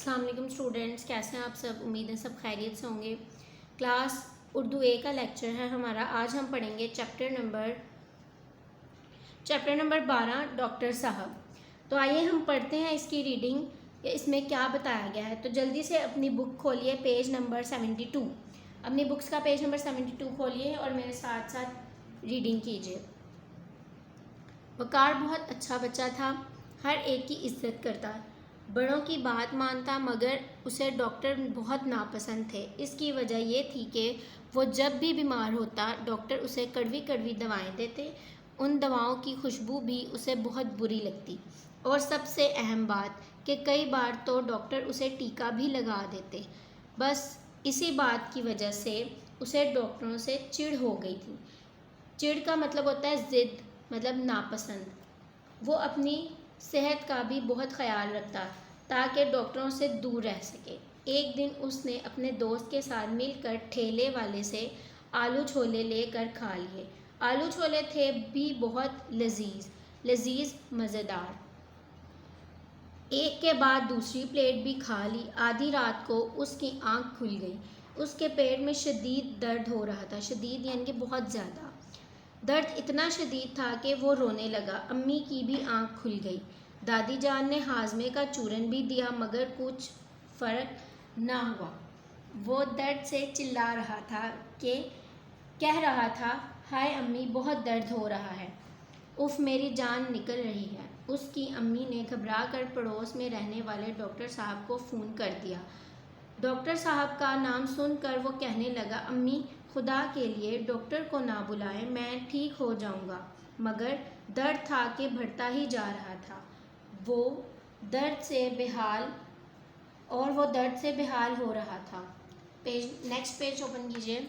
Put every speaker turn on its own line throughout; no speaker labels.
अस्सलाम वालेकुम स्टूडेंट्स, कैसे हैं आप सब। उम्मीद है सब खैरियत से होंगे। क्लास उर्दू ए का लेक्चर है हमारा। आज हम पढ़ेंगे चैप्टर नंबर 12 डॉक्टर साहब। तो आइए हम पढ़ते हैं इसकी रीडिंग, इसमें क्या बताया गया है। तो जल्दी से अपनी बुक खोलिए, पेज नंबर 72। अपनी बुक्स का पेज नंबर 72 खोलिए और मेरे साथ साथ रीडिंग कीजिए। वकार बहुत अच्छा बच्चा था, हर एक की इज्जत करता, बड़ों की बात मानता, मगर उसे डॉक्टर बहुत नापसंद थे। इसकी वजह ये थी कि वो जब भी बीमार होता डॉक्टर उसे कड़वी कड़वी दवाएं देते। उन दवाओं की खुशबू भी उसे बहुत बुरी लगती, और सबसे अहम बात कि कई बार तो डॉक्टर उसे टीका भी लगा देते। बस इसी बात की वजह से उसे डॉक्टरों से चिढ़ हो गई थी। चिढ़ का मतलब होता है ज़िद, मतलब नापसंद। वो अपनी सेहत का भी बहुत ख्याल रखता ताकि डॉक्टरों से दूर रह सके। एक दिन उसने अपने दोस्त के साथ मिलकर ठेले वाले से आलू छोले लेकर खा लिए। आलू छोले थे भी बहुत लजीज मज़ेदार। एक के बाद दूसरी प्लेट भी खा ली। आधी रात को उसकी आंख खुल गई। उसके पेट में शदीद दर्द हो रहा था। शदीद यानी कि बहुत ज़्यादा। दर्द इतना शदीद था कि वो रोने लगा। अम्मी की भी आंख खुल गई। दादी जान ने हाजमे का चूरन भी दिया, मगर कुछ फ़र्क ना हुआ। वो दर्द से चिल्ला रहा था कि कह रहा था, हाय अम्मी, बहुत दर्द हो रहा है, उफ मेरी जान निकल रही है। उसकी अम्मी ने घबरा कर पड़ोस में रहने वाले डॉक्टर साहब को फ़ोन कर दिया। डॉक्टर साहब का नाम सुनकर वो कहने लगा, अम्मी, खुदा के लिए डॉक्टर को ना बुलाएं, मैं ठीक हो जाऊंगा। मगर दर्द था कि बढ़ता ही जा रहा था। वो दर्द से बेहाल हो रहा था। नेक्स्ट पेज ओपन कीजिए।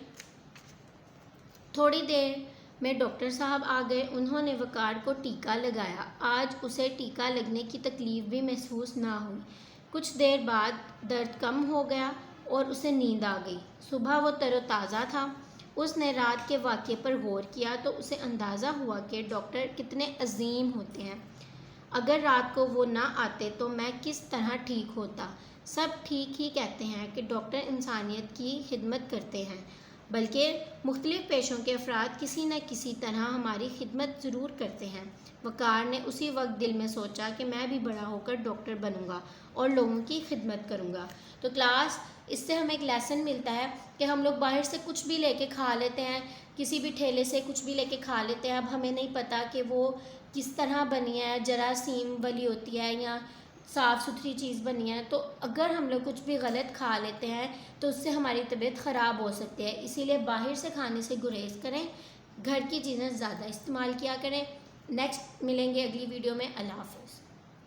थोड़ी देर में डॉक्टर साहब आ गए। उन्होंने वकार को टीका लगाया। आज उसे टीका लगने की तकलीफ भी महसूस ना हुई। कुछ देर बाद दर्द कम हो गया और उसे नींद आ गई। सुबह वो तरोताज़ा था। उसने रात के वाक़े पर गौर किया तो उसे अंदाज़ा हुआ कि डॉक्टर कितने अजीम होते हैं। अगर रात को वो ना आते तो मैं किस तरह ठीक होता। सब ठीक ही कहते हैं कि डॉक्टर इंसानियत की खिदमत करते हैं, बल्कि मुख्तलिफ़ पेशों के अफराद किसी न किसी तरह हमारी खिदमत ज़रूर करते हैं। वकार ने उसी वक्त दिल में सोचा कि मैं भी बड़ा होकर डॉक्टर बनूंगा और लोगों की खिदमत करूंगा। तो क्लास, इससे हमें एक लेसन मिलता है कि हम लोग बाहर से कुछ भी लेके खा लेते हैं, किसी भी ठेले से कुछ भी लेके खा लेते हैं। अब हमें नहीं पता कि वो किस तरह बनी है, जरासीम वाली होती है या साफ़ सुथरी चीज़ बनी है। तो अगर हम लोग कुछ भी गलत खा लेते हैं तो उससे हमारी तबीयत ख़राब हो सकती है। इसीलिए बाहर से खाने से गुरेज करें, घर की चीज़ें ज़्यादा इस्तेमाल किया करें। नेक्स्ट मिलेंगे अगली वीडियो में। अल्लाह हाफ़िज़।